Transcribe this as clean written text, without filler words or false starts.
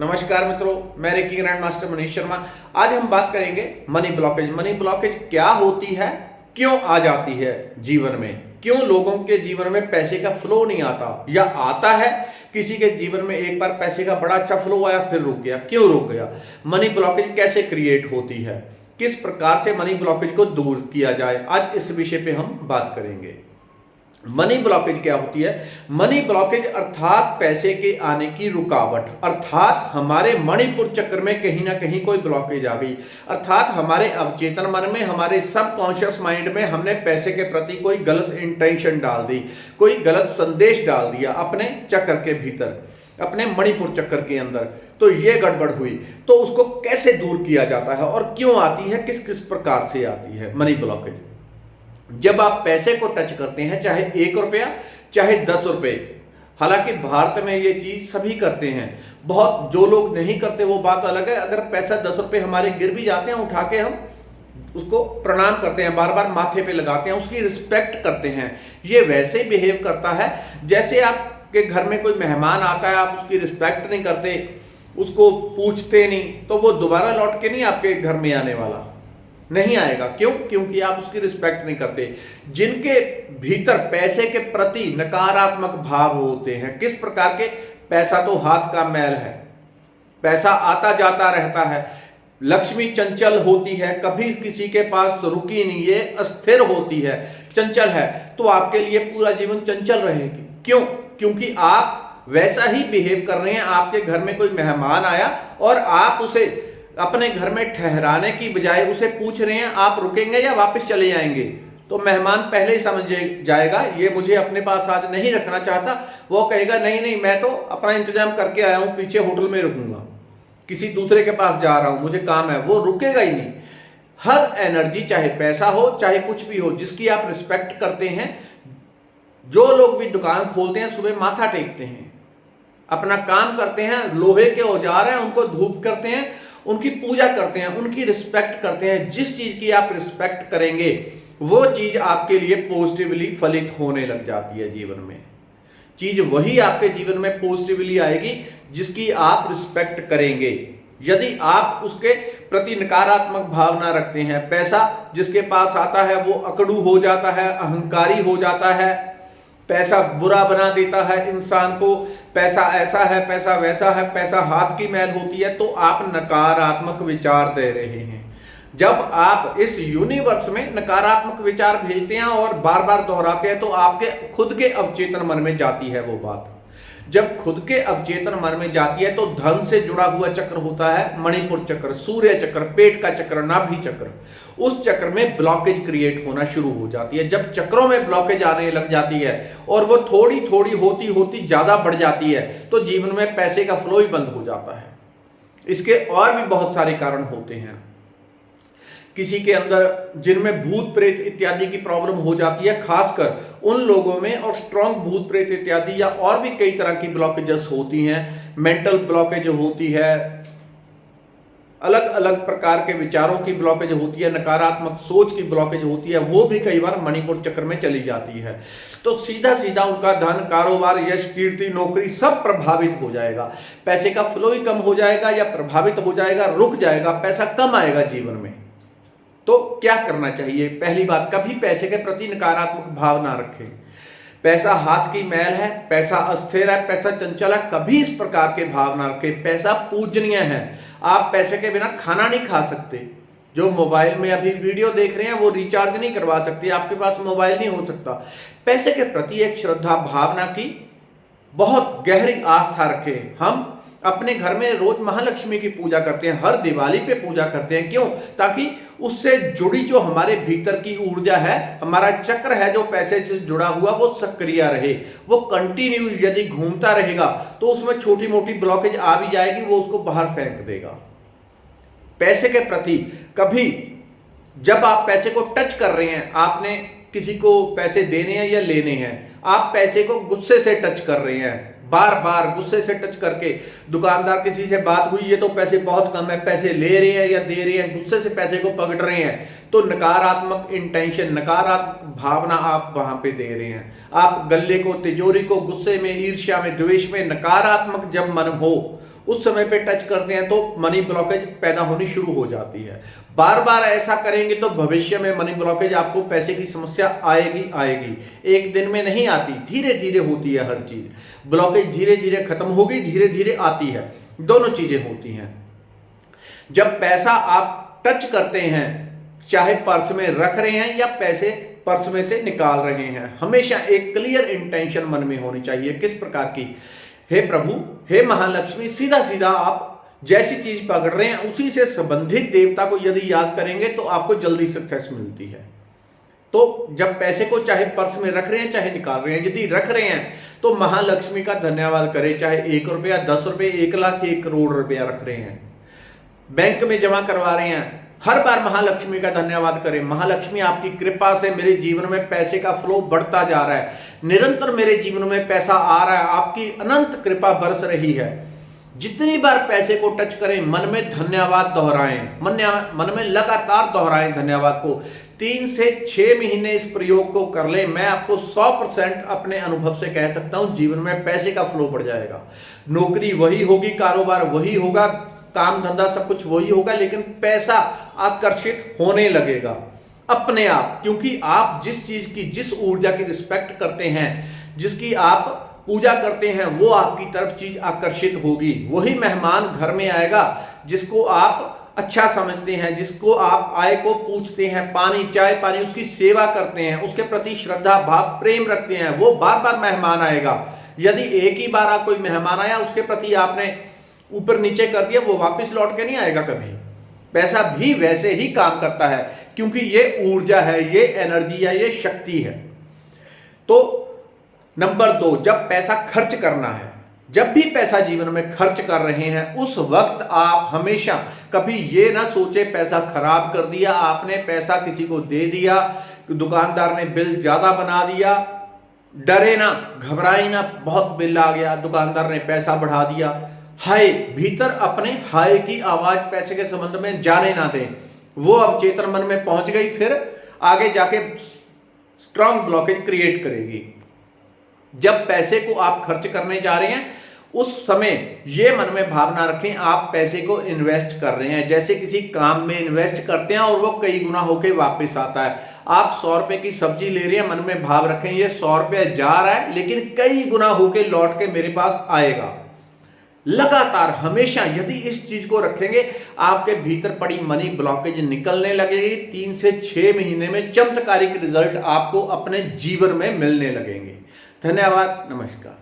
नमस्कार मित्रों, मैं reiki grand master Manish Sharma. आज हम बात करेंगे मनी ब्लॉकेज। मनी ब्लॉकेज क्या होती है, क्यों आ जाती है जीवन में, क्यों लोगों के जीवन में पैसे का फ्लो नहीं आता या आता है। किसी के जीवन में एक बार पैसे का बड़ा अच्छा फ्लो आया फिर रुक गया, क्यों रुक गया। मनी ब्लॉकेज कैसे क्रिएट होती है, किस प्रकार से मनी ब्लॉकेज को दूर किया जाए, आज इस विषय पे हम बात करेंगे। मनी ब्लॉकेज क्या होती है? मनी ब्लॉकेज अर्थात पैसे के आने की रुकावट, अर्थात हमारे मणिपुर चक्र में कहीं ना कहीं कोई ब्लॉकेज आ गई, अर्थात हमारे अवचेतन मन में, हमारे सबकॉन्शियस माइंड में हमने पैसे के प्रति कोई गलत इंटेंशन डाल दी, कोई गलत संदेश डाल दिया अपने चक्र के भीतर, अपने मणिपुर चक्र के अंदर। तो ये गड़बड़ हुई। तो उसको कैसे दूर किया जाता है और क्यों आती है, किस किस प्रकार से आती है मनी ब्लॉकेज। जब आप पैसे को टच करते हैं, चाहे 1 रुपया चाहे 10 रुपए, हालांकि भारत में ये चीज सभी करते हैं, बहुत जो लोग नहीं करते वो बात अलग है। अगर पैसा 10 रुपए हमारे गिर भी जाते हैं, उठा के हम उसको प्रणाम करते हैं, बार बार माथे पे लगाते हैं, उसकी रिस्पेक्ट करते हैं। ये वैसे ही बिहेव करता है जैसे आपके घर में कोई मेहमान आता है, आप उसकी रिस्पेक्ट नहीं करते, उसको पूछते नहीं, तो वो दोबारा लौट के नहीं आपके घर में आने वाला, नहीं आएगा। क्यों? क्योंकि आप उसकी रिस्पेक्ट नहीं करते। जिनके भीतर पैसे के प्रति नकारात्मक भाव होते हैं, किस प्रकार के, पैसा तो हाथ का मैल है, पैसा आता जाता रहता है, लक्ष्मी चंचल होती है, कभी किसी के पास रुकी नहीं, ये अस्थिर होती है, चंचल है, तो आपके लिए पूरा जीवन चंचल रहेगी। क्यों? क्योंकि आप वैसा ही बिहेव कर रहे हैं। आपके घर में कोई मेहमान आया और आप उसे अपने घर में ठहराने की बजाय उसे पूछ रहे हैं आप रुकेंगे या वापस चले जाएंगे, तो मेहमान पहले ही समझ जाएगा ये मुझे अपने पास आज नहीं रखना चाहता। वो कहेगा नहीं नहीं, मैं तो अपना इंतजाम करके आया हूं, पीछे होटल में रुकूंगा, किसी दूसरे के पास जा रहा हूं, मुझे काम है, वो रुकेगा ही नहीं। हर एनर्जी, चाहे पैसा हो चाहे कुछ भी हो, जिसकी आप रिस्पेक्ट करते हैं, जो लोग भी दुकान खोलते हैं सुबह माथा टेकते हैं, अपना काम करते हैं, लोहे के औजार हैं उनको धूप करते हैं, उनकी पूजा करते हैं, उनकी रिस्पेक्ट करते हैं। जिस चीज की आप रिस्पेक्ट करेंगे वो चीज आपके लिए पॉजिटिवली फलित होने लग जाती है जीवन में। चीज वही आपके जीवन में पॉजिटिवली आएगी जिसकी आप रिस्पेक्ट करेंगे। यदि आप उसके प्रति नकारात्मक भावना रखते हैं, पैसा जिसके पास आता है वो अकड़ू हो जाता है, अहंकारी हो जाता है, पैसा बुरा बना देता है इंसान को, पैसा ऐसा है, पैसा वैसा है, पैसा हाथ की मैल होती है, तो आप नकारात्मक विचार दे रहे हैं। जब आप इस यूनिवर्स में नकारात्मक विचार भेजते हैं और बार बार दोहराते हैं, तो आपके खुद के अवचेतन मन में जाती है वो बात। जब खुद के अवचेतन मन में जाती है तो धन से जुड़ा हुआ चक्र होता है मणिपुर चक्र, सूर्य चक्र, पेट का चक्र, नाभि चक्र, उस चक्र में ब्लॉकेज क्रिएट होना शुरू हो जाती है। जब चक्रों में ब्लॉकेज आने लग जाती है और वो थोड़ी थोड़ी होती होती ज्यादा बढ़ जाती है, तो जीवन में पैसे का फ्लो ही बंद हो जाता है। इसके और भी बहुत सारे कारण होते हैं। किसी के अंदर जिनमें भूत प्रेत इत्यादि की प्रॉब्लम हो जाती है, खासकर उन लोगों में, और स्ट्रॉन्ग भूत प्रेत इत्यादि या और भी कई तरह की ब्लॉकेजेस होती हैं, मेंटल ब्लॉकेज होती है, अलग अलग प्रकार के विचारों की ब्लॉकेज होती है, नकारात्मक सोच की ब्लॉकेज होती है, वो भी कई बार मणिपुर चक्र में चली जाती है। तो सीधा सीधा उनका धन, कारोबार, यश, कीर्ति, नौकरी सब प्रभावित हो जाएगा। पैसे का फ्लो ही कम हो जाएगा या प्रभावित हो जाएगा, रुक जाएगा, पैसा कम आएगा जीवन में। तो क्या करना चाहिए? पहली बात, कभी पैसे के प्रति नकारात्मक भाव ना रखें। पैसा हाथ की मैल है, पैसा अस्थिर है, पैसा चंचल है, कभी इस प्रकार के भाव ना रखें। पैसा पूजनीय है, आप पैसे के बिना खाना नहीं खा सकते। जो मोबाइल में अभी वीडियो देख रहे हैं वो रिचार्ज नहीं करवा सकते, आपके पास मोबाइल नहीं हो सकता। पैसे के प्रति एक श्रद्धा भावना की बहुत गहरी आस्था रखें। हम अपने घर में रोज महालक्ष्मी की पूजा करते हैं, हर दिवाली पे पूजा करते हैं। क्यों? ताकि उससे जुड़ी जो हमारे भीतर की ऊर्जा है, हमारा चक्र है जो पैसे से जुड़ा हुआ, वो सक्रिय रहे, वो कंटिन्यू यदि घूमता रहेगा तो उसमें छोटी मोटी ब्लॉकेज आ भी जाएगी, वो उसको बाहर फेंक देगा। पैसे के प्रति कभी, जब आप पैसे को टच कर रहे हैं, आपने किसी को पैसे देने हैं या लेने हैं, आप पैसे को गुस्से से टच कर रहे हैं, बार बार गुस्से से टच करके, दुकानदार किसी से बात हुई, ये तो पैसे बहुत कम है, पैसे ले रहे हैं या दे रहे हैं, गुस्से से पैसे को पकड़ रहे हैं, तो नकारात्मक इंटेंशन, नकारात्मक भावना आप वहां पे दे रहे हैं। आप गले को, तिजोरी को गुस्से में, ईर्ष्या में, द्वेष में, नकारात्मक जब मन हो उस समय पे टच करते हैं तो मनी ब्लॉकेज पैदा होनी शुरू हो जाती है। बार बार ऐसा करेंगे तो भविष्य में मनी ब्लॉकेज, आपको पैसे की समस्या आएगी आएगी, एक दिन में नहीं आती, धीरे धीरे होती है हर चीज। ब्लॉकेज धीरे धीरे खत्म होगी, धीरे धीरे आती है, दोनों चीजें होती हैं। जब पैसा आप टच करते हैं, चाहे पर्स में रख रहे हैं या पैसे पर्स में से निकाल रहे हैं, हमेशा एक क्लियर इंटेंशन मन में होनी चाहिए। किस प्रकार की? हे प्रभु, हे महालक्ष्मी, सीधा सीधा आप जैसी चीज पकड़ रहे हैं उसी से संबंधित देवता को यदि याद करेंगे तो आपको जल्दी सक्सेस मिलती है। तो जब पैसे को चाहे पर्स में रख रहे हैं चाहे निकाल रहे हैं, यदि रख रहे हैं तो महालक्ष्मी का धन्यवाद करें। चाहे 1 रुपया, 10 रुपये, 1 लाख, 1 करोड़ रुपया रख रहे हैं, बैंक में जमा करवा रहे हैं, हर बार महालक्ष्मी का धन्यवाद करें। महालक्ष्मी, आपकी कृपा से मेरे जीवन में पैसे का फ्लो बढ़ता जा रहा है, निरंतर मेरे जीवन में पैसा आ रहा है, आपकी अनंत कृपा बरस रही है। जितनी बार पैसे को टच करें मन में धन्यवाद दोहराएं, मन में लगातार दोहराएं धन्यवाद को। 3 से 6 महीने इस प्रयोग को कर लें, मैं आपको 100% अपने अनुभव से कह सकता हूं, जीवन में पैसे का फ्लो बढ़ जाएगा। नौकरी वही होगी, कारोबार वही होगा, काम धंधा सब कुछ वही होगा, लेकिन पैसा आकर्षित होने लगेगा अपने आप। क्योंकि आप जिस चीज की, जिस ऊर्जा की रिस्पेक्ट करते हैं, जिसकी आप पूजा करते हैं, वो आपकी तरफ चीज आकर्षित होगी। वही मेहमान घर में आएगा जिसको आप अच्छा समझते हैं, जिसको आप आए को पूछते हैं, पानी, चाय पानी, उसकी सेवा करते हैं, उसके प्रति श्रद्धा भाव प्रेम रखते हैं, वो बार बार मेहमान आएगा। यदि एक ही बार कोई मेहमान आया, उसके प्रति आपने ऊपर नीचे कर दिया, वो वापस लौट के नहीं आएगा कभी। पैसा भी वैसे ही काम करता है, क्योंकि ये ऊर्जा है, ये एनर्जी है, ये शक्ति है। तो नंबर 2, जब पैसा खर्च करना है, जब भी पैसा जीवन में खर्च कर रहे हैं, उस वक्त आप हमेशा कभी ये ना सोचे पैसा खराब कर दिया आपने, पैसा किसी को दे दिया, दुकानदार ने बिल ज्यादा बना दिया। डरे ना, घबराए ना, बहुत बिल आ गया, दुकानदार ने पैसा बढ़ा दिया। हाय, भीतर अपने हाय की आवाज पैसे के संबंध में जाने ना दें, वो अवचेतन मन में पहुंच गई, फिर आगे जाके स्ट्रॉन्ग ब्लॉकेज क्रिएट करेगी। जब पैसे को आप खर्च करने जा रहे हैं, उस समय ये मन में भावना रखें, आप पैसे को इन्वेस्ट कर रहे हैं, जैसे किसी काम में इन्वेस्ट करते हैं और वो कई गुना होके वापस आता है। आप 100 रुपए की सब्जी ले रहे हैं, मन में भाव रखें, ये 100 रुपया जा रहा है, लेकिन कई गुना होके लौट के मेरे पास आएगा। लगातार हमेशा यदि इस चीज को रखेंगे, आपके भीतर पड़ी मनी ब्लॉकेज निकलने लगेगी। 3 से 6 महीने में चमत्कारिक रिजल्ट आपको अपने जीवन में मिलने लगेंगे। धन्यवाद, नमस्कार।